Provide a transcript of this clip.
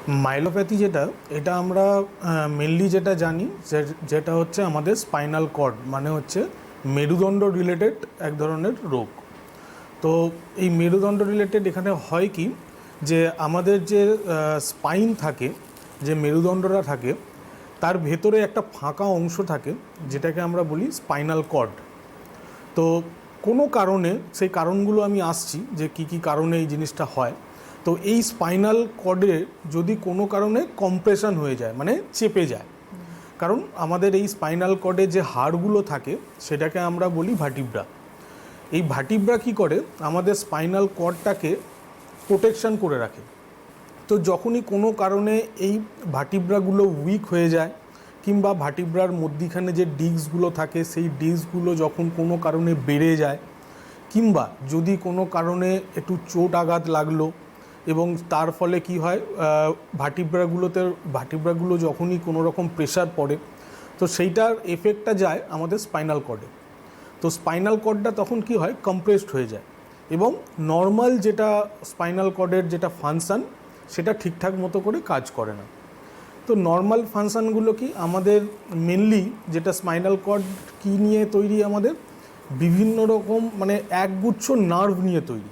Myelopathy এটা আমরা mainly যেটা জানি যেটা হচ্ছে আমাদের স্পাইনাল কর্ড মানে হচ্ছে মেরুদণ্ড রিলেটেড এক ধরনের রোগ। তো এই মেরুদণ্ড রিলেটেড এখানে হয় কি যে আমাদের যে স্পাইন থাকে, যে মেরুদণ্ডটা থাকে, তার ভেতরে একটা ফাঁকা অংশ থাকে যেটাকে আমরা বলি স্পাইনাল কর্ড। তো কোনো কারণে, সেই কারণগুলো আমি আসছি যে কী কী কারণে এই জিনিসটা হয়। তো এই স্পাইনাল কর্ডে যদি কোনো কারণে কম্প্রেশন হয়ে যায়, মানে চেপে যায়, কারণ আমাদের এই স্পাইনাল কর্ডে যে হাড়গুলো থাকে সেটাকে আমরা বলি ভার্টিব্রা। এই ভার্টিব্রা কী করে, আমাদের স্পাইনাল কর্ডটাকে প্রোটেকশন করে রাখে। তো যখনই কোনো কারণে এই ভার্টিব্রাগুলো উইক হয়ে যায় কিংবা ভার্টিব্রার মধ্যিখানে যে ডিস্কগুলো থাকে সেই ডিস্কগুলো যখন কোনো কারণে বেড়ে যায়, কিংবা যদি কোনো কারণে একটু চোট আঘাত লাগলো এবং তার ফলে কি হয়, ভার্টিব্রাগুলো যখনই কোনো রকম প্রেশার পড়ে তো সেইটার এফেক্টটা যায় আমাদের স্পাইনাল কর্ডে। তো স্পাইনাল কর্ডটা তখন কি হয়, কম্প্রেসড হয়ে যায় এবং নর্মাল যেটা স্পাইনাল কর্ডের যেটা ফাংশান সেটা ঠিকঠাক মতো করে কাজ করে না। তো নর্মাল ফাংশানগুলো কি আমাদের মেনলি যেটা স্পাইনাল কর্ড কী নিয়ে তৈরি, আমাদের বিভিন্ন রকম মানে একগুচ্ছ নার্ভ নিয়ে তৈরি।